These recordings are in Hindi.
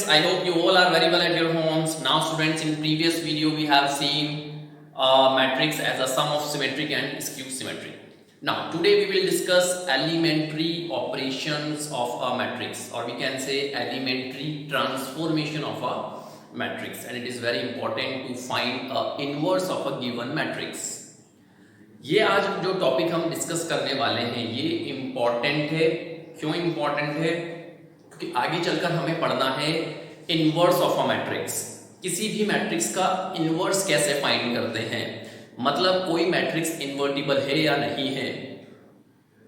students, I hope you all are very well at your homes. Now students, in previous video we have seen matrix as a sum of symmetric and skew symmetry. Now today we will discuss elementary operations of a matrix, or we can say elementary transformation of a matrix, and it is very important to find a inverse of a given matrix. ये आज जो टॉपिक हम डिस्कस करने वाले हैं ये इम्पॉर्टेंट है। क्यों इम्पॉर्टेंट है? क्योंकि आगे चलकर हमें पढ़ना है इनवर्स ऑफ अ मैट्रिक्स। किसी भी मैट्रिक्स का इनवर्स कैसे फाइंड करते हैं, मतलब कोई मैट्रिक्स इन्वर्टिबल है या नहीं है।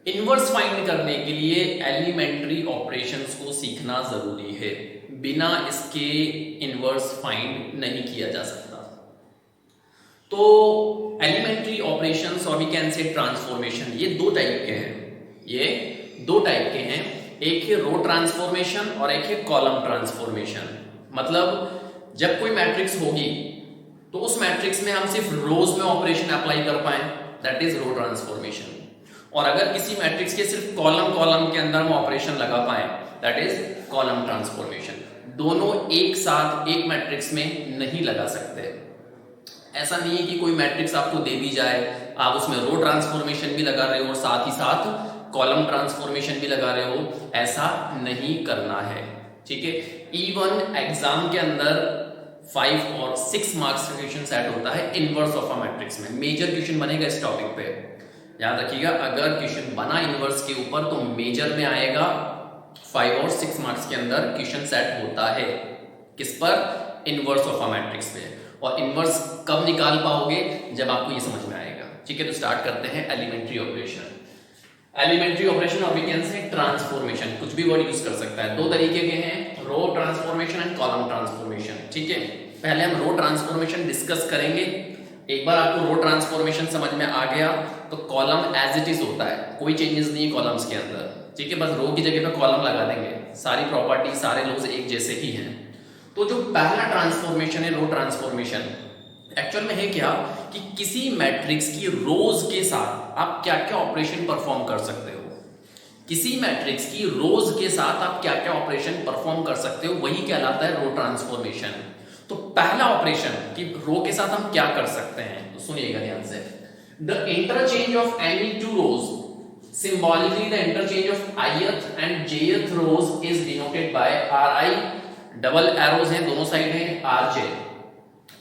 इनवर्स फाइंड करने के लिए एलिमेंट्री ऑपरेशंस को सीखना जरूरी है, बिना इसके इनवर्स फाइंड नहीं किया जा सकता। तो एलिमेंट्री ऑपरेशंस और वी कैन से ट्रांसफॉर्मेशन, ये दो टाइप के हैं। ये दो टाइप के हैं, एक है रो ट्रांसफॉर्मेशन और एक है कॉलम ट्रांसफॉर्मेशन। मतलब जब कोई मैट्रिक्स होगी तो उस मैट्रिक्स में हम सिर्फ रोज में ऑपरेशन अप्लाई कर पाए, दैट इज रो ट्रांसफॉर्मेशन। और अगर किसी मैट्रिक्स के सिर्फ कॉलम के अंदर हम ऑपरेशन लगा पाए, दैट इज कॉलम ट्रांसफॉर्मेशन। दोनों एक साथ एक मैट्रिक्स में नहीं लगा सकते। ऐसा नहीं है कि कोई मैट्रिक्स आपको दे दी जाए, आप उसमें रो ट्रांसफॉर्मेशन भी लगा रहे हो और साथ ही साथ कॉलम ट्रांसफॉर्मेशन भी लगा रहे हो, ऐसा नहीं करना है। ठीक है, इवन एग्जाम के अंदर 5 और 6 मार्क्स का क्वेश्चन सेट होता है इनवर्स ऑफ अ मैट्रिक्स में। मेजर क्वेश्चन बनेगा इस टॉपिक पे, याद रखिएगा। अगर क्वेश्चन बना इनवर्स के ऊपर तो मेजर में आएगा। 5 और 6 मार्क्स के अंदर क्वेश्चन सेट होता है किस पर? इनवर्स ऑफ अ मैट्रिक्स पे। और इनवर्स कब निकाल पाओगे? जब आपको ये समझ में आएगा। ठीक है, तो स्टार्ट करते हैं एलिमेंट्री ऑपरेशन। एलिमेंट्री ऑपरेशन और वी कैन से ट्रांसफॉर्मेशन, कुछ भी वर्ड यूज कर सकता है। दो तरीके के हैं, रो ट्रांसफॉर्मेशन एंड कॉलम ट्रांसफॉर्मेशन। ठीक है, पहले हम रो ट्रांसफॉर्मेशन डिस्कस करेंगे। एक बार आपको रो ट्रांसफॉर्मेशन समझ में आ गया तो कॉलम एज इट इज होता है, कोई चेंजेस नहीं है कॉलम्स के अंदर। ठीक है, बस रो की जगह पे कॉलम लगा देंगे, सारी प्रॉपर्टी सारे लॉज एक जैसे ही हैं। तो जो पहला ट्रांसफॉर्मेशन है रो ट्रांसफॉर्मेशन, एक्चुअल में है क्या कि किसी मैट्रिक्स की रोज के साथ आप क्या क्या ऑपरेशन परफॉर्म कर सकते हो। किसी मैट्रिक्स की रोज के साथ आप क्या क्या ऑपरेशन परफॉर्म कर सकते हो, वही कहलाता है रो ट्रांसफॉर्मेशन। तो पहला ऑपरेशन कि रो के साथ हम क्या कर सकते हैं, तो सुनिएगा ध्यान से। The interchange of any two rows, symbolically the interchange of ith and jth rows is denoted by ri, double arrows हैं दोनों साइड हैं, rj।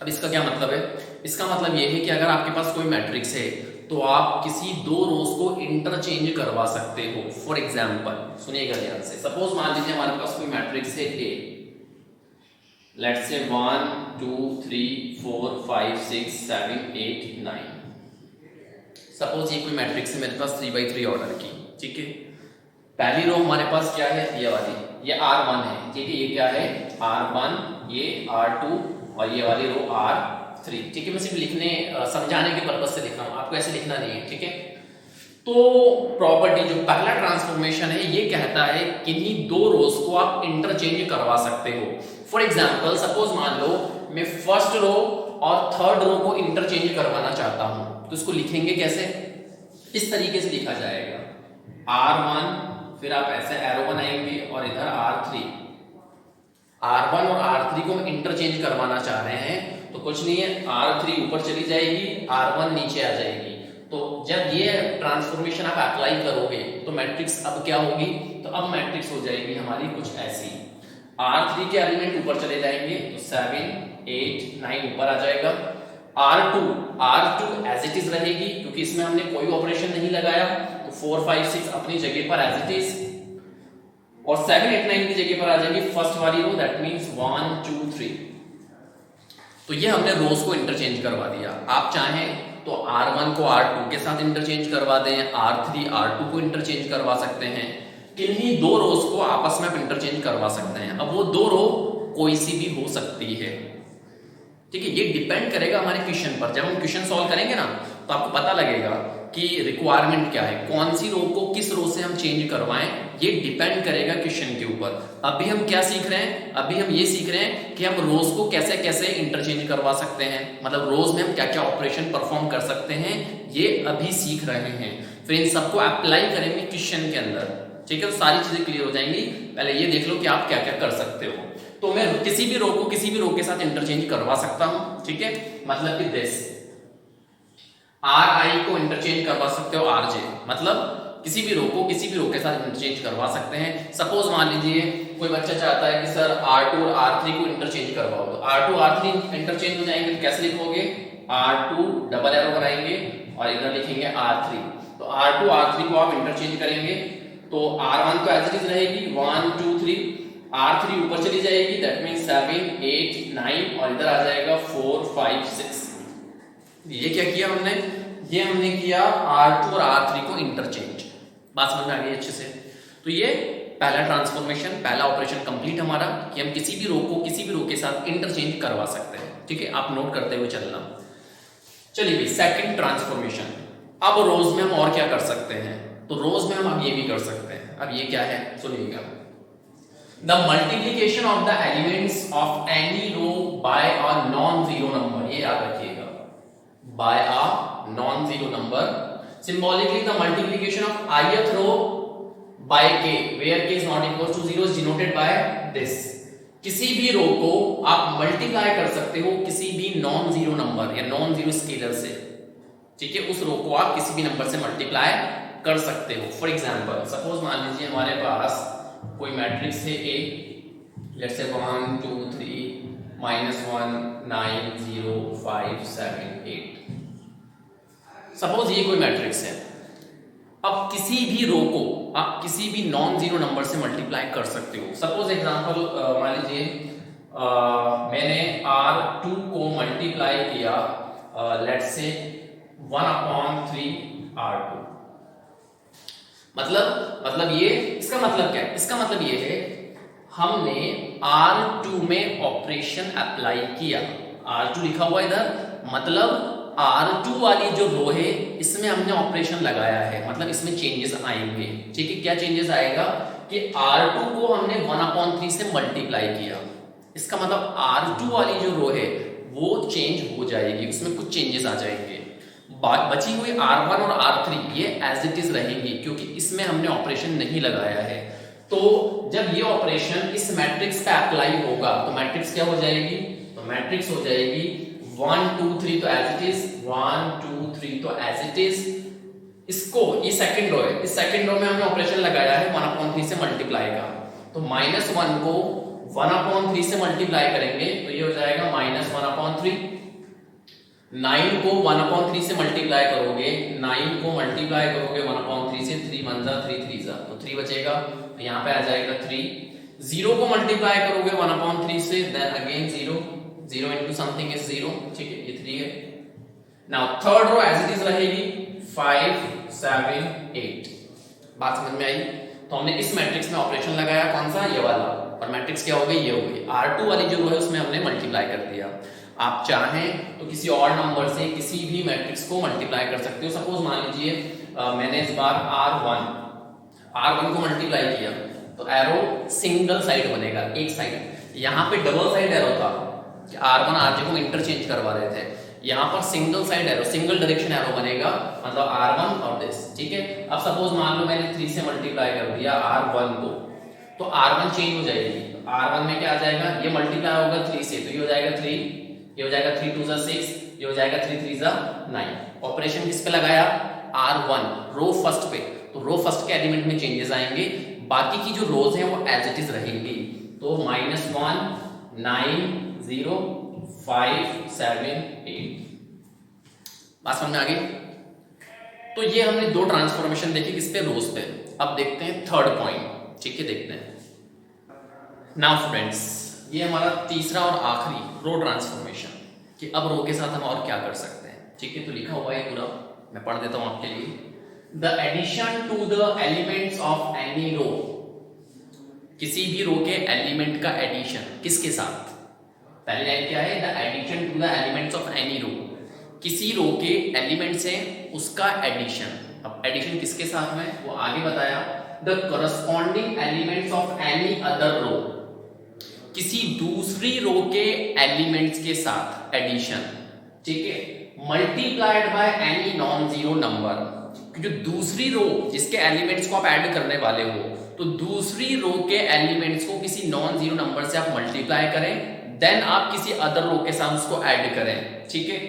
अब इसका क्या मतलब है? इसका मतलब यह है कि अगर आपके पास कोई मैट्रिक्स है तो आप किसी दो रोज को इंटरचेंज करवा सकते हो। फॉर एग्जांपल सुनिएगा ध्यान से, सपोज मान लीजिए हमारे पास कोई मैट्रिक्स है A, लेट्स से 1 2 3 4 5 6 7 8 9। सपोज ये कोई मैट्रिक्स है मेरे पास 3x3 ऑर्डर की। ठीक है, पहली रो हमारे पास क्या है? ये वाली, ये R1 है। ठीक है, ये क्या है? R1, ये R2 और ये वाली रो R3। ठीक है, मैं सिर्फ लिखने समझाने के पर्पज से लिख रहा हूं, आपको ऐसे लिखना नहीं है। ठीक है, तो प्रॉपर्टी जो पहला ट्रांसफॉर्मेशन है ये कहता है किन्हीं दो रोज को आप इंटरचेंज करवा सकते हो। फॉर एग्जांपल सपोज मान लो मैं फर्स्ट रो और थर्ड रो को इंटरचेंज करवाना चाहता हूं, तो इसको लिखेंगे कैसे? इस तरीके से लिखा जाएगा, R1, फिर आप ऐसे एरो बनाएंगे और इधर R3। R1 और R3 को हम इंटरचेंज करवाना चाह रहे हैं, तो कुछ नहीं है, R3 ऊपर चली जाएगी, R1 नीचे आ जाएगी। तो जब ये ट्रांसफॉर्मेशन आप अप्लाई करोगे तो मैट्रिक्स अब क्या होगी? तो अब मैट्रिक्स हो जाएगी हमारी कुछ ऐसी। R3 के एलिमेंट ऊपर चले जाएंगे तो 7 8 9 ऊपर आ जाएगा। R2 एज इट इज रहेगी क्योंकि इसमें हमने कोई ऑपरेशन नहीं लगाया, तो 4 5 6 अपनी जगह पर एज इट इज, और 7 8 9 की जगह पर आ जाएगी फर्स्ट वाली रो, दैट मींस 1 2 3। तो ये हमने रोज को इंटरचेंज करवा दिया। आप चाहें तो R1 को R2 के साथ इंटरचेंज करवा दें, R3 R2 को इंटरचेंज करवा सकते हैं, किन्हीं दो रोज को आपस में आप इंटरचेंज करवा सकते हैं। अब वो दो रो कोई सी भी हो सकती है। ठीक है, ये डिपेंड करेगा हमारे क्वेश्चन पर। जब हम क्वेश्चन सॉल्व करेंगे ना तो आपको पता लगेगा कि रिक्वायरमेंट क्या है, कौन सी रो को किस रो से हम चेंज करवाएं, ये डिपेंड करेगा क्वेश्चन के ऊपर। अभी हम क्या सीख रहे हैं? अभी हम ये सीख रहे हैं कि हम रोज को कैसे कैसे इंटरचेंज करवा सकते हैं, मतलब रोज में हम क्या क्या ऑपरेशन परफॉर्म कर सकते हैं, ये अभी सीख रहे हैं। फिर इन सबको अप्लाई करेंगे क्वेश्चन के अंदर। ठीक है, तो सारी चीजें क्लियर हो जाएंगी। पहले ये देख लो कि आप क्या क्या कर सकते हो। तो मैं किसी भी रो को किसी भी रो के साथ इंटरचेंज करवा सकता हूं, ठीक है। मतलब कि दिस आर आई को इंटरचेंज करवा सकते हो आर जे, मतलब किसी भी रो को किसी भी रो के साथ इंटरचेंज करवा सकते हैं। सपोज मान लीजिए कोई बच्चा चाहता है कि सर R2 और R3 को इंटरचेंज करवाओ, तो R2 R3 इंटरचेंज हो जाएंगे, तो कैसे लिखोगे, R2 डबल एरो बनाएंगे और इधर लिखेंगे R3। तो R2 R3 को आप इंटरचेंज करेंगे तो R1 तो एज इट इज रहेगी 1 2 3, R3 ऊपर चली जाएगी, दैट मींस 7 8 9 और इधर आ जाएगा 4 5 6। ये क्या किया हमने, ये हमने किया R2 और R3 को इंटरचेंज। बात समझ में आ गई अच्छे से। तो ये पहला ट्रांसफॉर्मेशन, पहला ऑपरेशन कंप्लीट हमारा कि हम किसी भी रो को किसी भी रो के साथ इंटरचेंज करवा सकते हैं, ठीक है। आप नोट करते हुए चलना। चलिए भाई सेकंड ट्रांसफॉर्मेशन, अब रोज में हम और क्या कर सकते हैं, तो रोज में हम अब ये भी कर सकते हैं। अब ये क्या है सुनिएगा, the multiplication of the elements of any row by a non zero number, ये याद रखिएगा, by a non zero number. Symbolically, the multiplication of ith row by k, where k is not equal to 0 is denoted by this. किसी भी रो को आप मल्टीप्लाई कर सकते हो किसी भी नॉन जीरो नंबर या नॉन जीरो स्केलर से, ठीक है। उस रो को आप किसी भी नंबर से मल्टीप्लाई कर सकते हो। फॉर एग्जांपल सपोज मान लीजिए हमारे पास कोई मैट्रिक्स है A, लेट्स से 1 2 3 -1 9 0 5 7 8, सपोज ये कोई मैट्रिक्स है। अब किसी भी रो को आप किसी भी नॉन जीरो नंबर से मल्टीप्लाई कर सकते हो। सपोज एग्जांपल मान लीजिए मैंने R2 को मल्टीप्लाई किया लेट्स से 1/3 R2, मतलब ये इसका मतलब क्या है, इसका मतलब ये है हमने R2 में ऑपरेशन अप्लाई किया, R2 लिखा हुआ इधर, मतलब R2 वाली जो रो है इसमें हमने ऑपरेशन लगाया है, मतलब इसमें चेंजेस आएंगे, ठीक है। क्या चेंजेस आएगा कि R2 को हमने 1/3 से मल्टीप्लाई किया, इसका मतलब R2 वाली जो रो है वो चेंज हो जाएगी, उसमें कुछ चेंजेस आ जाएंगे। बची हुई R1 और R3 ये एज इट इज रहेंगी क्योंकि इसमें हमने ऑपरेशन नहीं लगाया है। तो जब ये ऑपरेशन इस मैट्रिक्स पे अप्लाई होगा तो मैट्रिक्स क्या हो जाएगी, तो मैट्रिक्स हो जाएगी 1 2 3 तो एज इट इज, 1 2 3 तो एज इट इज। इसको ये सेकंड रो है, इस सेकंड रो में हमने ऑपरेशन लगाया है 1/3 से मल्टीप्लाई का, तो -1 को 1/3 से मल्टीप्लाई करेंगे तो ये हो जाएगा -1/3। 9 को 1/3 से मल्टीप्लाई करोगे, 9 को मल्टीप्लाई करोगे 1/3 से, 3 1 जा 3 3 जा तो 3 बचेगा, तो यहाँ पे आ जाएगा 3। 0 को मल्टीप्लाई करोगे 1/3 से, then again 0 into something is 0, ठीक है, ये 3 है। Now third row as it is रहेगी 5 7 8। बात समझ में आई। तो हमने इस मैट्रिक्स में ऑपरेशन लगाया कौन सा, ये वाला, और मैट्रिक्स क्या हो गई, ये हो गई। R2 वाली जो रो है उसमें हमने मल्टीप्लाई कर दिया। आप चाहें तो किसी और नंबर से किसी भी मैट्रिक्स को मल्टीप्लाई कर सकते हो। सपोज मान लीजिए मैंने इस बार R1 को मल्टीप्लाई किया तो एरो सिंगल साइड बनेगा, एक साइड। यहाँ पे डबल साइड एरो था, R1 RJ को इंटरचेंज करवा रहे थे, यहाँ पर single side arrow, single direction arrow बनेगा, मतलब R1 और दिस, ठीक है। अब सपोज मान लो मैंने 3 से मल्टीप्लाई कर दिया R1 को, तो R1 चेंज हो जाएगी। R1 में क्या आ जाएगा, ये मल्टीप्लाई होगा 3 से, तो ये हो जाएगा 3, ये हो जाएगा 3 2 6, ये हो जाएगा 3 3 9। ऑपरेशन किस पे लगाया, R1 रो फर्स्ट पे, तो रो फर्स्ट के एलिमेंट में चेंजेस आएंगे, बाकी की जो रोज हैं वो एज इट इज रहेंगी। तो -1 9 0 5 7 8। बात समझ में आ गई। तो ये हमने दो ट्रांसफॉर्मेशन देखी किस पे, रोज पे। अब देखते हैं थर्ड पॉइंट, ठीक है, देखते हैं। नाउ स्टूडेंट्स, ये हमारा तीसरा और आखिरी रो ट्रांसफॉर्मेशन, कि अब रो के साथ हम और क्या कर सकते हैं, ठीक है। तो लिखा हुआ है पूरा, मैं पढ़ देता हूं आपके लिए। The addition to the elements of any row, किसी भी रो के एलिमेंट का एडिशन किसके साथ, पहली लाइन क्या है, the addition to the elements of any row, किसी रो के एलिमेंट्स हैं उसका एडिशन। अब एडिशन किसके साथ में, वो आगे बताया, the corresponding elements of any other row, किसी दूसरी रो के एलिमेंट्स के साथ एडिशन, ठीक है। Multiplied by any non zero number, जो दूसरी रो जिसके एलिमेंट्स को आप ऐड करने वाले हो तो दूसरी रो के एलिमेंट्स को किसी नॉन जीरो नंबर से आप मल्टीप्लाई करें, देन आप किसी अदर रो के साथ उसको ऐड करें, ठीक है।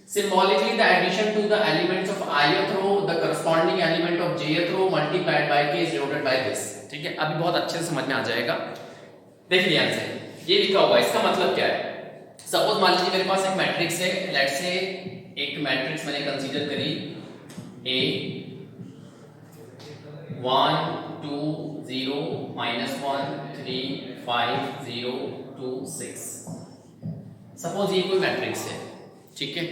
Symbolically, the addition to the elements of ith row, the corresponding element of jth row multiplied by k is denoted by this, ठीक है। अभी बहुत अच्छे से समझ में आ जाएगा। देखिए ध्यान से, ये लिखा हुआ है, इसका मतलब क्या है। सपोज मान लीजिए मेरे पास एक मैट्रिक्स है, लेट्स से एक मैट्रिक्स मैंने कंसीडर करी A 1 2 0 -1 3 5 0 2 6। सपोज ये कोई मैट्रिक्स है, ठीक है।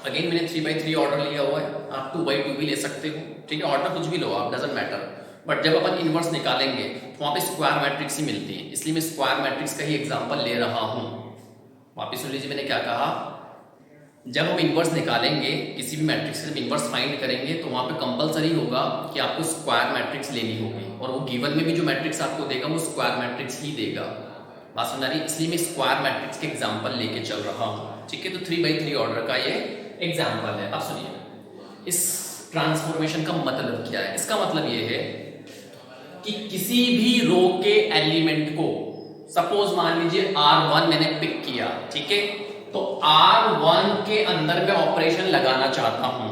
अगेन मैंने 3/3 ऑर्डर लिया हुआ है, आप 2/2 भी ले सकते हो, ठीक है। ऑर्डर कुछ भी लो आप, डजंट मैटर। बट जब अपन इनवर्स निकालेंगे तो वहाँ पे स्क्वायर मैट्रिक्स ही मिलती है, इसलिए मैं स्क्वायर मैट्रिक्स का ही एग्जांपल ले रहा हूँ। वापिस सुन लीजिए मैंने क्या कहा। जब हम इनवर्स निकालेंगे किसी भी मैट्रिक्स से, जब इनवर्स फाइंड करेंगे तो वहाँ पे कंपलसरी होगा कि आपको स्क्वायर मैट्रिक्स लेनी होगी, और वो गिवन में भी जो मैट्रिक्स आपको देगा वो स्क्वायर मैट्रिक्स ही देगा। बात समझ आ रही है? इसलिए मैं स्क्वायर मैट्रिक्स के एग्जांपल लेके चल रहा हूँ, ठीक है। तो 3/3 ऑर्डर का ये एग्जांपल है। अब सुनिए, इस ट्रांसफॉर्मेशन का मतलब क्या है। इसका मतलब ये है कि किसी भी रो के एलिमेंट को, सपोज मान लीजिए R1 मैंने पिक किया, ठीक है। तो R1 के अंदर मैं ऑपरेशन लगाना चाहता हूं,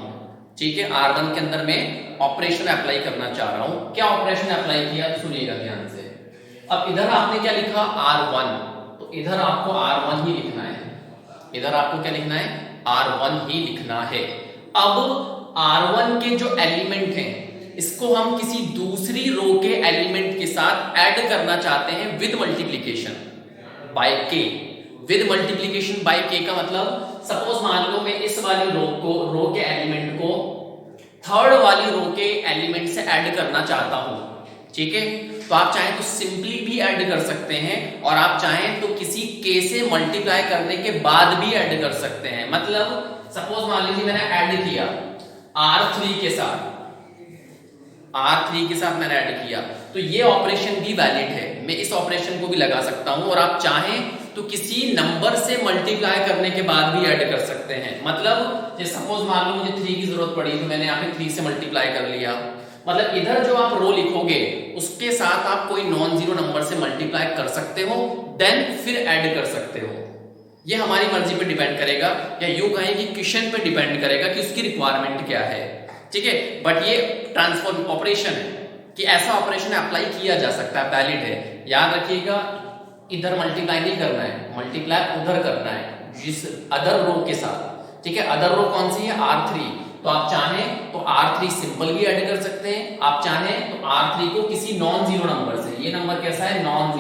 ठीक है। R1 के अंदर मैं ऑपरेशन अप्लाई करना चाह रहा हूं। क्या ऑपरेशन अप्लाई किया, सुनिएगा ध्यान से। अब इधर आपने क्या लिखा R1, तो इधर आपको R1 ही लिखना है, इधर आपको क्या लिखना है, R1 ही लिखना है। अब R1 के जो एलिमेंट हैं इसको हम किसी दूसरी रो के एलिमेंट के साथ ऐड करना चाहते हैं with multiplication bye k। With multiplication bye k का मतलब, सपोज मान लो मैं इस वाली रो के एलिमेंट को थर्ड वाली रो के एलिमेंट से ऐड करना चाहता हूं, ठीक है। तो आप चाहें तो सिंपली भी ऐड कर सकते हैं, और आप चाहें तो किसी k से मल्टीप्लाई करने के बाद भी ऐड कर सकते हैं। मतलब सपोज मान लीजिए मैंने ऐड किया R3 के साथ, R3 के साथ मैंने ऐड किया, तो ये ऑपरेशन भी वैलिड है, मैं इस ऑपरेशन को भी लगा सकता हूं। और आप चाहें तो किसी नंबर से मल्टीप्लाई करने के बाद भी ऐड कर सकते हैं। मतलब जैसे सपोज मान लो मुझे 3 की जरूरत पड़ी, तो मैंने यहाँ पे 3 से मल्टीप्लाई कर लिया। मतलब इधर जो आप रो लिखोगे उसके साथ आप कोई नॉन जीरो नंबर से मल्टीप्लाई कर सकते हो, देन फिर ऐड कर सकते हो। ये हमारी मर्जी पे डिपेंड करेगा, या यूं कहें कि क्वेश्चन पे डिपेंड करेगा कि उसकी रिक्वायरमेंट क्या है, ठीक है। बट ये ट्रांसफॉर्म ऑपरेशन है कि ऐसा ऑपरेशन अप्लाई किया जा सकता है, वैलिड है। याद रखिएगा, इधर मल्टीप्लाई नहीं करना है, मल्टीप्लाई उधर करना है जिस अदर रो के साथ, ठीक है। अदर रो कौन सी है, R3। तो आप चाहें तो R3 सिंपल भी ऐड कर सकते हैं, आप चाहें तो R3 को किसी नॉन जीरो नंबर से, ये नंबर कैसा है, नॉन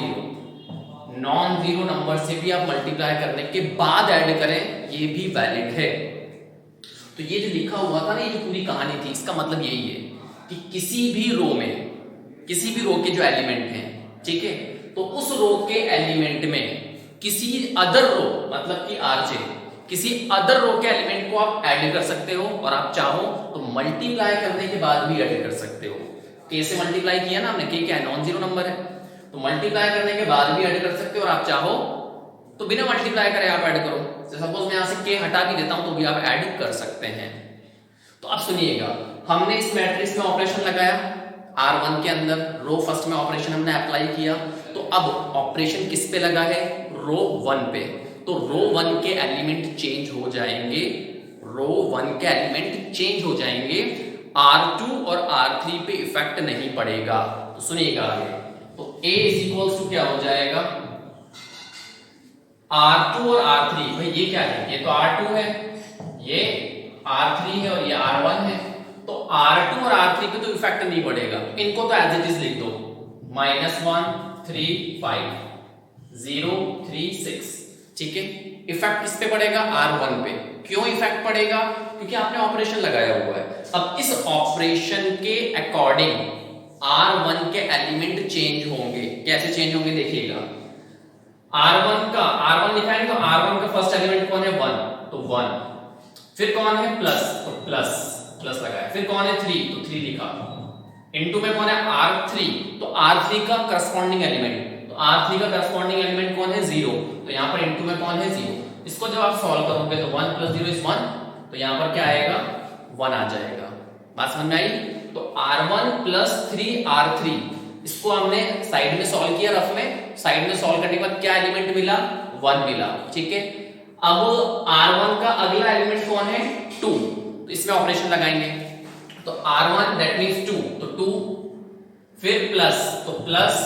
जीरो नंबर से भी आप मल्टीप्लाई करने के बाद ऐड करें, ये भी वैलिड है। तो ये जो लिखा हुआ था ना, ये जो पूरी कहानी थी, इसका मतलब यही है कि किसी भी रो में, किसी भी रो के जो एलिमेंट हैं, ठीक है, तो उस रो के एलिमेंट में किसी अदर रो, मतलब कि RJ, किसी अदर रो के एलिमेंट को आप ऐड कर सकते हो, और आप चाहो तो मल्टीप्लाई करने के बाद भी ऐड कर सकते हो। k से मल्टीप्लाई किया ना हमने, k क्या है, नॉन जीरो नंबर है, तो मल्टीप्लाई करने के बाद भी ऐड कर सकते हो, और आप चाहो तो बिना मल्टीप्लाई करे आप ऐड करो। सपोज मैं यहां से k हटा भी देता हूं तो भी आप ऐड कर सकते हैं। तो अब सुनिएगा, हमने इस मैट्रिक्स में ऑपरेशन लगाया R1 के अंदर, रो फर्स्ट में ऑपरेशन हमने अप्लाई किया, तो अब ऑपरेशन किस पे लगा है, रो 1 पे। तो रो 1 के एलिमेंट चेंज हो जाएंगे, रो 1 के एलिमेंट चेंज हो जाएंगे, R2 और R3 पे इफेक्ट नहीं पड़ेगा। तो सुनिएगा आगे, तो A इज इक्वल्स टू क्या हो जाएगा, R2 और R3। भाई ये क्या है, ये तो R2 है, ये R3 है, और ये R1 है। तो R2 और R3 पे तो इफेक्ट नहीं पड़ेगा, इनको तो एज इट इज लिख दो, -1 3 5 0 3 6, ठीक है। इफेक्ट किस पे पड़ेगा, R1 पे। क्यों इफेक्ट पड़ेगा, क्योंकि आपने ऑपरेशन लगाया हुआ है। अब इस ऑपरेशन के अकॉर्डिंग R1 के एलिमेंट चेंज होंगे। कैसे चेंज होंगे देखिएगा, R1 लिखा है, तो R1 का फर्स्ट एलिमेंट कौन है, 1, तो 1। फिर कौन है, प्लस, तो प्लस लगाया। फिर कौन है, 3, तो 3 लिखा। इनटू में कौन है, R3, तो R3 का करस्पॉन्डिंग एलिमेंट, तो R3 का करस्पॉन्डिंग एलिमेंट कौन है, 0, तो यहां पर इनटू में कौन है, 0। इसको जब आप सॉल्व करोगे तो 1 + 0 = 1, तो यहां पर क्या आएगा, 1 आ जाएगा। बात समझ में आई। तो R1 + 3 R3 इसको हमने साइड में सॉल्व किया रफ में, साइड में सॉल्व करने के बाद क्या एलिमेंट मिला, 1 मिला, ठीक है। अब R1 का अगला एलिमेंट कौन है, 2, तो इसमें ऑपरेशन लगाएंगे, तो R1 दैट मींस 2, तो 2, फिर प्लस, तो प्लस,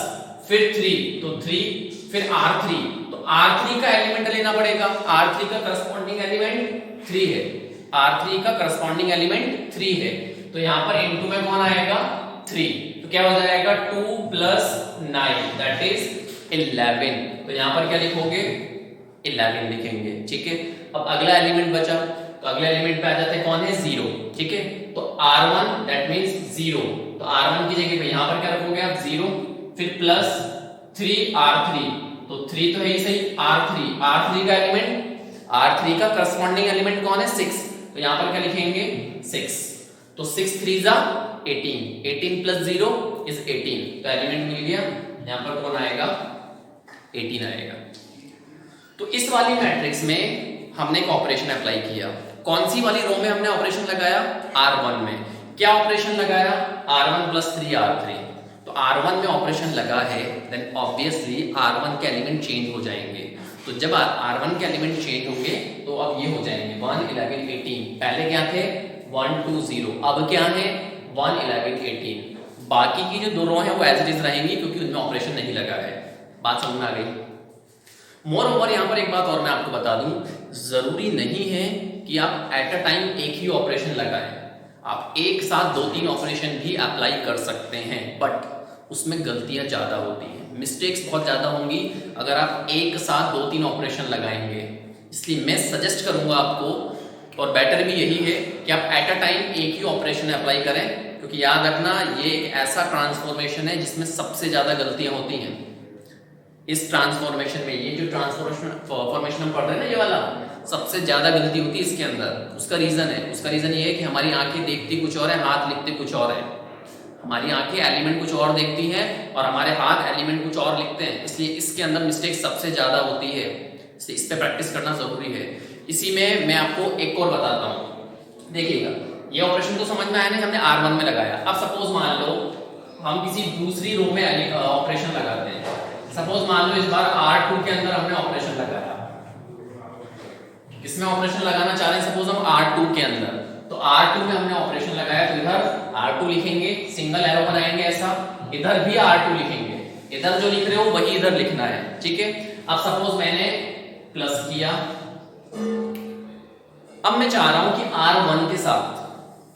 फिर 3, तो 3, फिर R3, तो R3 का एलिमेंट लेना पड़ेगा, R3 का करस्पॉन्डिंग एलिमेंट 3 है, R3 का करस्पॉन्डिंग एलिमेंट 3 है, तो यहां पर इनटू में कौन आएगा, 3, तो क्या हो जाएगा 2 प्लस 9 दैट इज 11, तो यहां पर क्या लिखोगे, 11 लिखेंगे, ठीक है। अब अगला एलिमेंट बचा, तो अगले एलिमेंट पे आ जाते हैं, कौन है, 0, ठीक है। तो R1 दैट मींस 0, तो R1 की जगह पे यहां पर क्या रखोगे आप, 0, फिर प्लस 3R3, तो 3 तो है ही सही, R3 का एलिमेंट, R3 का करस्पॉन्डिंग एलिमेंट कौन है, 6, तो यहां पर क्या लिखेंगे, 6, तो 6 3 जा 18, 18 प्लस 0 इज 18, तो एलिमेंट मिल गया, यहां पर कौन आएगा, 18 आएगा। तो इस वाली मैट्रिक्स में हमने एक ऑपरेशन अप्लाई किया, कौन सी वाली रो में हमने ऑपरेशन लगाया, R1 में, क्या ऑपरेशन लगाया, R1 प्लस 3R3, तो R1 में ऑपरेशन लगा है, देन ऑब्वियसली R1 के एलिमेंट चेंज हो जाएंगे, तो जब R1 के एलिमेंट चेंज होंगे तो अब ये हो जाएंगे 1 11 18, पहले क्या थे 1 2 0, अब क्या है 1 11 18, बाकी की जो दो रो है वो एज इट इज रहेंगी क्योंकि उनमें ऑपरेशन नहीं लगा है। बात समझ में आ गई। मोर ओवर यहाँ पर एक बात और मैं आपको बता दूं, जरूरी नहीं है कि आप एट अ टाइम एक ही ऑपरेशन लगाएं, आप एक साथ 2-3 ऑपरेशन भी अप्लाई कर सकते हैं, बट उसमें गलतियां ज्यादा होती हैं, मिस्टेक्स बहुत ज्यादा होंगी अगर आप एक साथ 2-3 ऑपरेशन लगाएंगे। इसलिए मैं सजेस्ट करूंगा आपको, और बेटर भी यही है कि आप एट अ टाइम एक ही ऑपरेशन अप्लाई करें, क्योंकि याद रखना ये एक ऐसा ट्रांसफॉर्मेशन है जिसमें सबसे ज्यादा गलतियां होती हैं। इस ट्रांसफॉर्मेशन में, ये जो ट्रांसफॉर्मेशन हम पढ़ रहे हैं ना, ये वाला सबसे ज्यादा गलती होती है इसके अंदर। उसका रीजन ये है कि हमारी आंखें देखती कुछ और है, हाथ लिखते कुछ और है। हमारी आंखें एलिमेंट कुछ और देखती हैं और हमारे हाथ एलिमेंट कुछ और लिखते हैं, इसलिए इसके अंदर मिस्टेक सबसे ज्यादा होती है, इसलिए इस पे प्रैक्टिस करना जरूरी है। इसी में मैं आपको एक और बताता हूँ, देखिएगा ये ऑपरेशन तो समझ में आया नहीं, हमने R1 में लगाया। अब सपोज मान लो हम किसी दूसरी रो में ऑपरेशन लगाते हैं, सपोज मान लो इस बार R2 के अंदर हमने ऑपरेशन लगाया, किसमें ऑपरेशन लगाना चाह रहे हैं, सपोज हम R2 के अंदर, तो R2 में हमने ऑपरेशन लगाया, तो इधर R2 लिखेंगे, सिंगल एरो बनाएंगे ऐसा, इधर भी R2 लिखेंगे, इधर जो लिख रहे हो वही इधर लिखना है, ठीक है। अब सपोज मैंने प्लस किया, अब मैं चाह रहा हूं कि R1 के साथ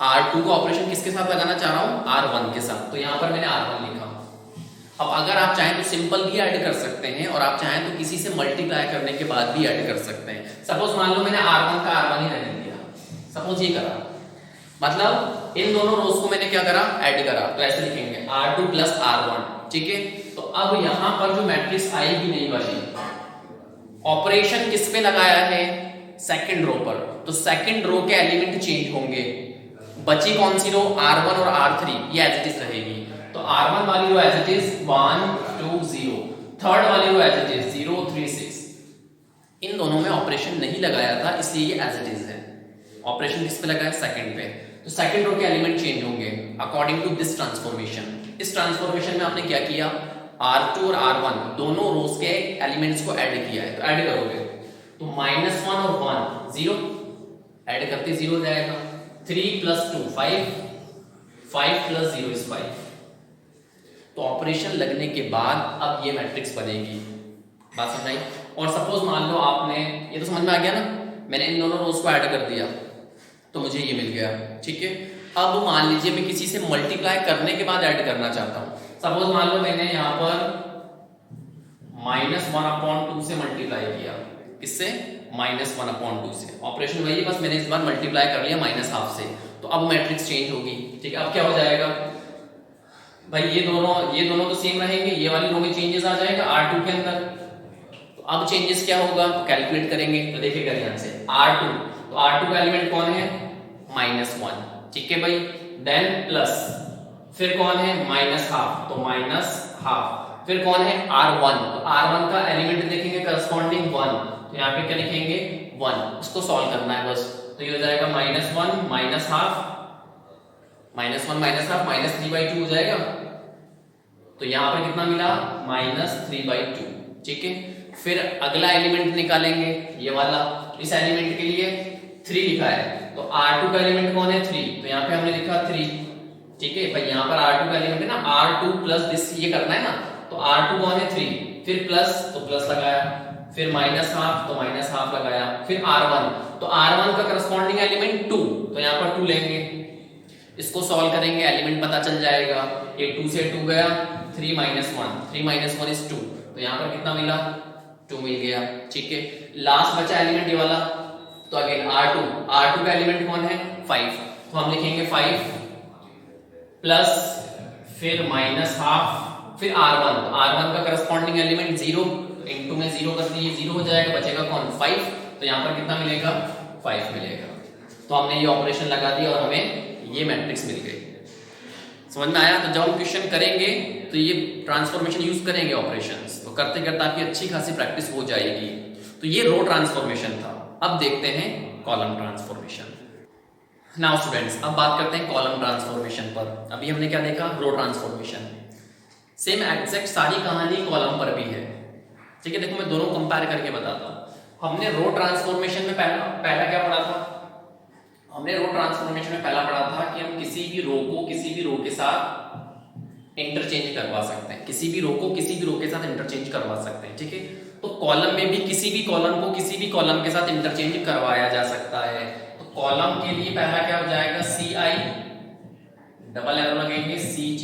R2 का ऑपरेशन किसके साथ लगाना चाह रहा हूं, R1 के साथ, तो यहां पर मैंने R1 लिखा। अब अगर आप चाहें तो सिंपल भी ऐड कर सकते हैं, और आप चाहें तो किसी से मल्टीप्लाई करने के बाद भी ऐड कर सकते हैं। सपोज मान लो मैंने R1 का R1 ही रहने दिया, सपोज ये करा, मतलब इन दोनों रोज को मैंने क्या करा, ऐड करा, तो ऐसे लिखेंगे R2 प्लस R1, ठीक है। तो अब यहां पर जो मैट्रिक्स आएगी नहीं वाली, ऑपरेशन किस पे लगाया है, सेकंड रो पर, तो सेकंड रो के एलिमेंट चेंज होंगे, बची कौन सी रो, R1 और R3, ये एज इट इज रहेगी। तो R1 वाली रो एज इट इज 1 2 0, थर्ड वाली रो एज इट इज 0 3 6। इन दोनों में ऑपरेशन नहीं लगाया था, इसलिए ये एज इट इज है। ऑपरेशन किस पे लगा है, सेकंड पे, तो सेकंड रो के एलिमेंट चेंज होंगे अकॉर्डिंग टू दिस ट्रांसफॉर्मेशन। इस ट्रांसफॉर्मेशन में आपने क्या किया, R2 और R1 दोनों रोज के एलिमेंट्स को ऐड किया है, तो ऐड करोगे तो -1 और 1 0, ऐड करते 0 हो जाएगा, 3 + 2 5, 5 + 0 is 5। तो ऑपरेशन लगने के बाद अब ये मैट्रिक्स बनेगी, बात समझ आई। और सपोज मान लो आपने, ये तो समझ में आ गया ना, मैंने इन दोनों रोज को ऐड कर दिया तो मुझे ये मिल गया, ठीक है। अब मान लीजिए मैं किसी से मल्टीप्लाई करने के बाद ऐड करना चाहता हूं, सपोज मान लो मैंने यहां पर -1/2 से मल्टीप्लाई किया, किससे, -1/2 से, ऑपरेशन वही है, बस मैंने इस बार मल्टीप्लाई कर लिया -1/2 से, तो अब मैट्रिक्स चेंज होगी, ठीक है। अब क्या हो जाएगा भाई, ये दोनों तो सेम रहेंगे, ये वाली रो में चेंजेस आ जाएगा R2 के अंदर। तो अब चेंजेस क्या होगा, कैलकुलेट करेंगे, तो देखिएगा ध्यान से, R2, तो R2 का एलिमेंट कौन है, -1, ठीक है भाई, देन प्लस, फिर कौन है -½ तो -½ फिर कौन है R1, तो R1 का एलिमेंट देखेंगे करस्पॉन्डिंग 1, तो यहाँ पे क्या लिखेंगे 1, उसको सॉल्व करना है बस, तो ये हो जाएगा -1 -½ -1 -½ -3/2 हो जाएगा, तो यहाँ पर कितना मिला -3/2। ठीक है, फिर अगला एलिमेंट निकालेंगे ये वाला। इस एलिमेंट के लिए 3 लिखा है, तो R2 का एलिमेंट कौन है 3, तो यहाँ पे हमने लिखा 3। ठीक है भाई, यहाँ पर R2 का एलिमेंट है ना, R2 प्लस दिस ये करना है ना, तो R2 कौन है 3, फिर प्लस तो प्लस लगाया, फिर -½ तो -½ लगाया, फिर R1 तो R1 का करस्पॉन्डिंग एलिमेंट 2, तो यहाँ पर 2 लेंगे। इसको सॉल्व करेंगे, एलिमेंट पता चल जाएगा, ये 2 से 2 गया, 3 - 1, 3 - 1 इज 2, तो यहाँ पर कितना मिला 2 मिल गया। ठीक है, लास्ट बचा एलिमेंट ये वाला, तो अगेन R2 का एलिमेंट कौन है 5, तो हम लिखेंगे 5 प्लस फिर -½ फिर R1, तो R1 का करस्पॉन्डिंग एलिमेंट 0, इनटू में 0 कर दिए, 0 हो जाएगा, बचेगा कौन 5, तो यहाँ पर कितना मिलेगा 5 मिलेगा। तो हमने ये ऑपरेशन लगा दिया और हमें ये मैट्रिक्स मिल गई। समझ में आया? तो जब हम क्वेश्चन करेंगे तो ये ट्रांसफॉर्मेशन यूज करेंगे ऑपरेशंस, तो करते करते आपकी अच्छी खासी प्रैक्टिस हो जाएगी। तो ये रो ट्रांसफॉर्मेशन था। अब देखते हैं कॉलम ट्रांसफॉर्मेशन। नाउ स्टूडेंट्स, अब बात करते हैं कॉलम ट्रांसफॉर्मेशन पर। अभी हमने क्या देखा, रो ट्रांसफॉर्मेशन। सेम एग्जैक्ट सारी कहानी कॉलम पर भी है। ठीक है, देखो मैं दोनों कंपेयर करके बताता हूं। हमने रो ट्रांसफॉर्मेशन में पहला क्या पढ़ा था, हमने रो ट्रांसफॉर्मेशन में पहला पढ़ा था कि हम किसी भी रो को किसी भी रो के साथ इंटरचेंज करवा सकते हैं, किसी भी रो को किसी भी रो के साथ इंटरचेंज करवा सकते हैं। ठीक है, तो कॉलम में भी किसी भी कॉलम को किसी भी कॉलम के साथ इंटरचेंज करवाया जा सकता है। तो कॉलम के लिए पहला क्या हो जाएगा CI, डबल एरो लगेंगे CJ,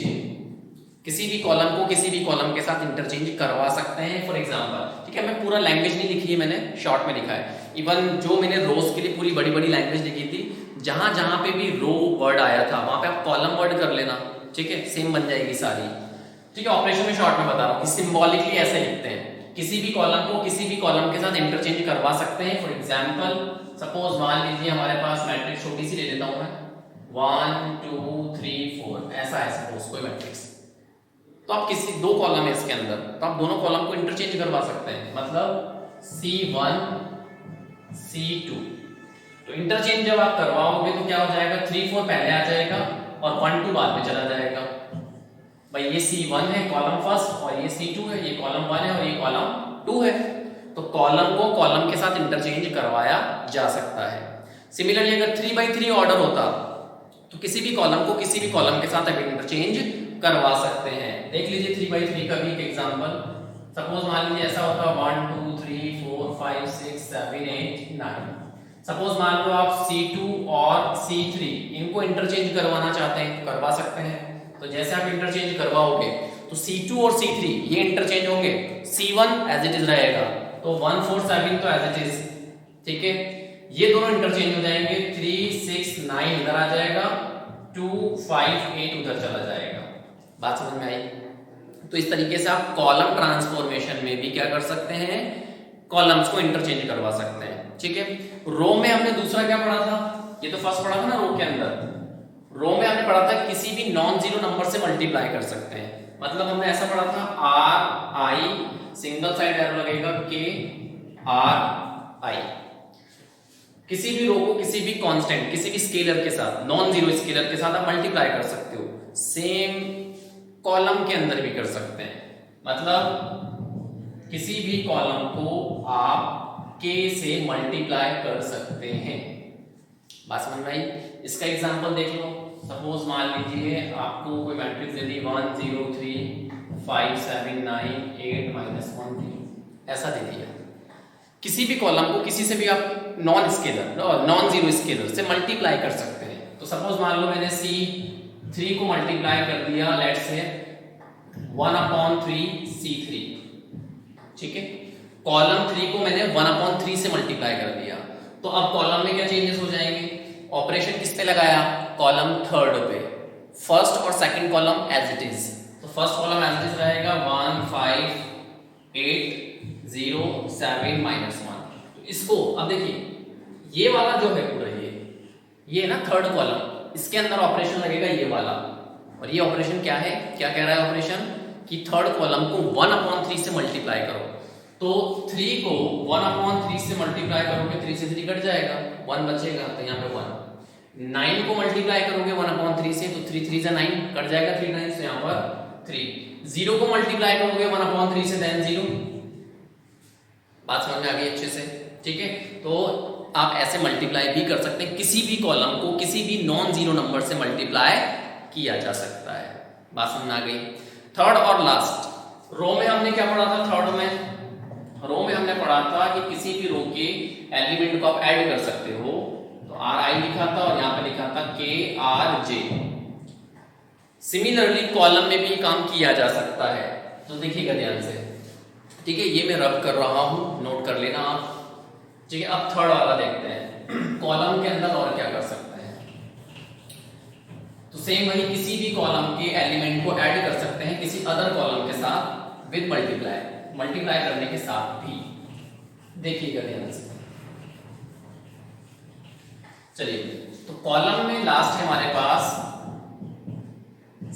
किसी भी कॉलम को किसी भी कॉलम के साथ इंटरचेंज करवा सकते हैं। फॉर एग्जांपल, ठीक है, मैं पूरा लैंग्वेज नहीं लिखी है, मैंने शॉर्ट में लिखा है। इवन जो मैंने रोज के लिए पूरी बड़ी बड़ी लैंग्वेज लिखी थी, जहां जहां पे भी रो वर्ड आया था वहां पे आप कॉलम वर्ड कर लेना। ठीक है, सेम बन जाएगी सारी। ठीक है, ऑपरेशन में शॉर्ट में बता रहा हूं कि सिंबॉलिकली ऐसे लिखते हैं, किसी भी कॉलम को किसी भी कॉलम के साथ इंटरचेंज करवा सकते हैं। फॉर एग्जांपल, सपोज मान लीजिए हमारे पास मैट्रिक्स छोटी सी ले लेता हूं मैं, 1 2 3 4 ऐसा है सपोज कोई मैट्रिक्स। तो आप किसी दो कॉलम है इसके अंदर, तो आप दोनों कॉलम को इंटरचेंज करवा सकते हैं, मतलब C1 C2। तो इंटरचेंज जब आप करवाओगे तो क्या हो जाएगा, 3 4 पहले आ जाएगा और 1 2 बाद में चला जाएगा। भाई ये C1 है कॉलम फर्स्ट, और ये C2 है, ये कॉलम 1 है और ये कॉलम 2 है। तो कॉलम को कॉलम के साथ इंटरचेंज करवाया जा सकता है। सिमिलरली अगर 3/3 ऑर्डर होता तो किसी भी कॉलम को किसी भी कॉलम के साथ इंटरचेंज करवा सकते हैं। देख लीजिए 3/3 का भी एक एग्जांपल। सपोज मान लीजिए ऐसा होता 1 2 3 4 5 6 7 8 9। सपोज मान लो आप C2 और C3 इनको इंटरचेंज करवाना चाहते हैं, करवा सकते हैं। तो जैसे आप इंटरचेंज करवाओगे तो C2 और C3 ये इंटरचेंज होंगे, C1 एज इट इज रहेगा, तो 1 4 7 तो एज इट इज। ठीक है, ये दोनों इंटरचेंज हो जाएंगे, 3 6 9 इधर आ जाएगा, 2 5 8 उधर चला जाएगा। बात समझ में आई? तो इस तरीके से आप कॉलम ट्रांसफॉर्मेशन में भी क्या कर सकते हैं, कॉलम्स को इंटरचेंज करवा सकते हैं। ठीक है, रो में हमने दूसरा क्या पढ़ा था, ये तो फर्स्ट पढ़ा था ना रो के अंदर। रो में हमने पढ़ा था किसी भी नॉन जीरो नंबर से मल्टीप्लाई कर सकते हैं। मतलब हमने ऐसा पढ़ा था RI, सिंगल साइड एरो लगेगा KRI। किसी भी रो को किसी भी कांस्टेंट किसी भी स्केलर के साथ, नॉन जीरो स्केलर के साथ आप मल्टीप्लाई कर सकते हो। सेम कॉलम के अंदर भी कर सकते हैं, मतलब किसी भी कॉलम को आप K से मल्टीप्लाई कर सकते हैं। बात समझ में आई? इसका एग्जांपल देख लो। सपोज मान लीजिए आपको कोई मैट्रिक्स दे दी 1 0 3 5 7 9 8 -1 3 ऐसा दे दिया। किसी भी कॉलम को किसी से भी आप non scalar non zero scalar से मल्टीप्लाई कर सकते हैं। तो सपोज मान लो मैंने C3 को मल्टीप्लाई कर दिया, लेट्स से 1/3 C3। ठीक है, कॉलम 3 को मैंने 1/3 से मल्टीप्लाई कर दिया। तो अब कॉलम में क्या चेंजेस हो जाएंगे, ऑपरेशन किस पे लगाया, कॉलम थर्ड पे। फर्स्ट और second column as it is, तो first column as it is रहेगा 1 5 8 0 7 -1। तो इसको अब देखिए ये वाला जो है पूरा ये ना थर्ड कॉलम, इसके अंदर ऑपरेशन लगेगा ये वाला। और ये ऑपरेशन क्या है, क्या कह रहा है ऑपरेशन, कि थर्ड कॉलम को 1/3 से मल्टीप्लाई करो। तो 3 को 1/3 से मल्टीप्लाई करोगे, 3 से 3 कट जाएगा, 1 बचेगा, तो यहाँ पे 1। 9 को मल्टीप्लाई करोगे 1/3 से, तो 3 3 9 कट जाएगा, 3 9, तो यहाँ पर 3, 0 को मल्टीप्लाई करोगे 1/3 से देन 0। बात समझ में आ गई अच्छे से, ठीक है। तो आप ऐसे मल्टीप्लाई भी कर सकते हैं, किसी भी कॉलम को किसी भी नॉन जीरो नंबर से मल्टीप्लाई किया जा सकता है। बात समझ में आ गई। थर्ड और लास्ट रो में हमने क्या पढ़ा था? थर्ड में रो में हमने पढ़ा था कि किसी भी रो के एलिमेंट को आप ऐड कर सकते हो। तो RI लिखा था और यहां पे लिखा था KRJ। सिमिलरली कॉलम में भी काम किया जा सकता है, तो देखिएगा ध्यान से, ठीक है। ये मैं रब कर रहा हूं, नोट कर लेना आप, ठीक है। अब थर्ड वाला देखते हैं, कॉलम के अंदर और क्या कर सकते हैं। तो सेम वही, किसी भी कॉलम के एलिमेंट को ऐड कर सकते हैं किसी अदर कॉलम के साथ विद मल्टीप्लाई करने के साथ भी। देखिएगा ध्यान से, चलिए। तो कॉलम में लास्ट है हमारे पास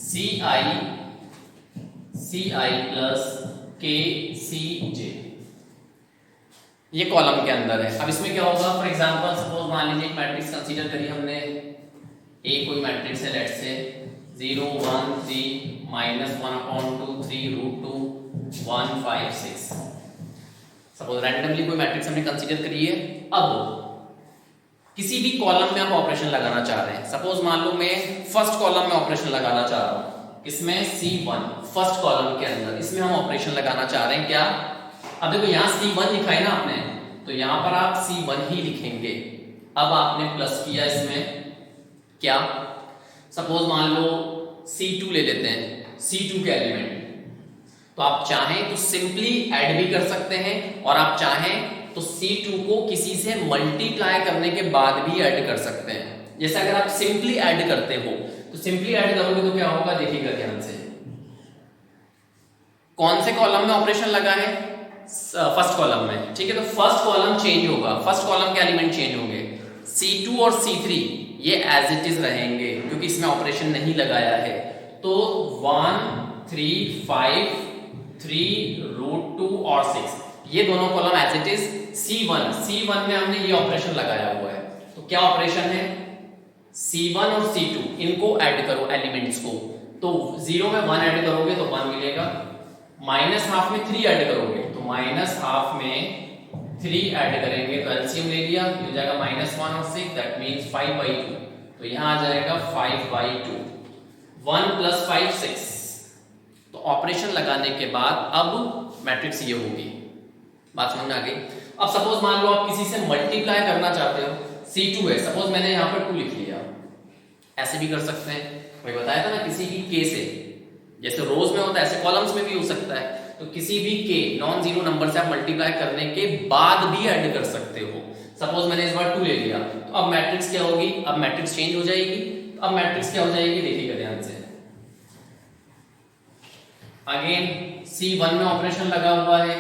CI प्लस KCJ, ये कॉलम के अंदर है। अब इसमें क्या होगा? फॉर एग्जांपल सपोज मान लीजिए एक मैट्रिक्स कंसीडर करिए हमने, ए कोई मैट्रिक्स है, लेट्स से 0 1 3 -1/2 3 √2 1 5 6। सपोज रैंडमली कोई मैट्रिक्स हमने कंसीडर करी है। अब किसी भी कॉलम में आप ऑपरेशन लगाना चाह रहे हैं। सपोज मान लो मैं फर्स्ट कॉलम में ऑपरेशन लगाना चाह रहा हूं, इसमें C1 फर्स्ट कॉलम के अंदर, इसमें हम ऑपरेशन लगाना चाह रहे हैं क्या? अब देखो यहां C1 लिखा है ना आपने, तो यहां पर आप C1 ही लिखेंगे। अब आपने प्लस किया इसमें क्या? सपोज मान लो C2 ले लेते हैं, C2 के एलिमेंट। तो आप चाहें तो सिंपली ऐड भी कर सकते हैं, और आप चाहें तो C2 को किसी से मल्टीप्लाई करने के बाद भी ऐड कर सकते हैं। जैसे अगर आप सिंपली ऐड करते हो, तो सिंपली ऐड करोगे तो क्या होगा? देखिएगा ध्यान से, कौन से कॉलम में ऑपरेशन लगा है? फर्स्ट कॉलम में, ठीक है। तो फर्स्ट कॉलम चेंज होगा, फर्स्ट कॉलम के एलिमेंट चेंज होंगे। C2 और C3 ये एज इट इज रहेंगे क्योंकि इसमें ऑपरेशन नहीं लगाया है। तो 1 3 5 3 √2 और 6, ये दोनों column as it is. C1 में हमने ये ऑपरेशन लगाया हुआ है। तो क्या ऑपरेशन है? C1 और C2 इनको ऐड करो एलिमेंट्स को। तो 0 में 1 ऐड करोगे तो 1 मिलेगा, -½ में 3 ऐड करोगे तो -½ में 3 ऐड करेंगे तो एलसीएम ले लिया, ये हो जाएगा -1 और 6, दैट मींस 5/2। तो यहां आ जाएगा 5/2। 1 + 5 6। तो ऑपरेशन लगाने के बाद अब मैट्रिक्स ये होगी। बात समझ में आ गई। अब सपोज मान लो आप किसी से मल्टीप्लाई करना चाहते हो, C2 है, सपोज मैंने यहां पर 2 लिख लिया, ऐसे भी कर सकते हैं। मैं बताया था ना, किसी भी K से, जैसे रोज में होता है ऐसे कॉलम्स में भी हो सकता है। तो किसी भी K नॉन जीरो नंबर से आप मल्टीप्लाई करने के बाद भी ऐड कर सकते हो। सपोज मैंने इस बार 2 ले लिया, तो अब मैट्रिक्स क्या होगी? अब मैट्रिक्स चेंज हो जाएगी। तो अब मैट्रिक्स क्या हो जाएगी? देखिएगा ध्यान से, अगेन C1 में ऑपरेशन लगा हुआ है,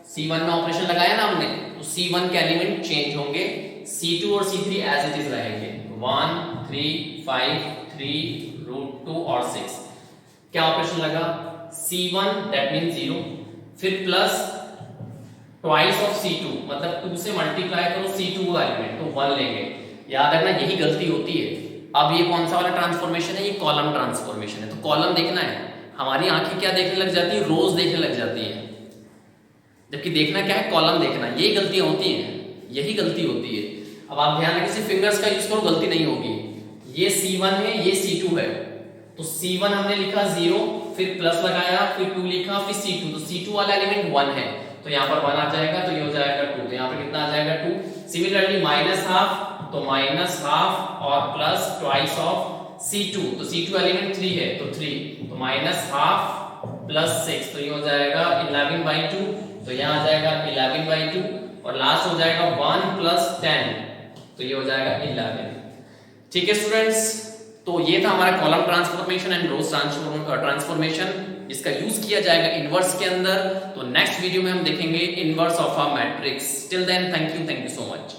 C1 में ऑपरेशन लगाया ना हमने, तो C1 के एलिमेंट चेंज होंगे, C2 और C3 एज इट इज रहेंगे। 1 3 5 3 √2 और 6। क्या ऑपरेशन लगा? C1 दैट मीन 0, फिर प्लस ट्वाइस ऑफ C2, मतलब 2 से मल्टीप्लाई करो C2 का एलिमेंट तो 1 लेंगे। याद रखना यही गलती होती है। अब ये कौन सा वाला ट्रांसफॉर्मेशन है? ये कॉलम ट्रांसफॉर्मेशन है। तो कॉलम देखना है, हमारी आंखें क्या देखने लग जाती है? रोज देखने लग जाती है, जबकि देखना क्या है? कॉलम देखना। यही गलतियां होती हैं, यही गलती होती है। अब आप ध्यान रखें, सिर्फ फिंगर्स का यूज करो, गलती नहीं होगी। ये C1 है, ये C2 है। तो C1 हमने लिखा 0, फिर प्लस लगाया, फिर 2 लिखा, फिर C2। तो C2 वाला एलिमेंट 1 है, तो यहाँ पर 1 आ जाएगा, तो ये हो जाएगा 2। तो यहाँ पर कितना आ जाएगा? 2। सिमिलरली -½ तो -½ और प्लस ट्वाइस ऑफ C2, तो C2 एलिमेंट 3 है तो 3, तो -½ प्लस 6, तो ये हो जाएगा 11/2। तो यहाँ आ जाएगा 11/2 और लास्ट हो जाएगा 1 + 10, तो ये हो जाएगा 11। ठीक है स्टूडेंट्स, तो ये था हमारा column transformation and row transformation, जिसका यूज किया जाएगा इनवर्स के अंदर। तो नेक्स्ट वीडियो में हम देखेंगे inverse of a matrix. Till then thank you so much.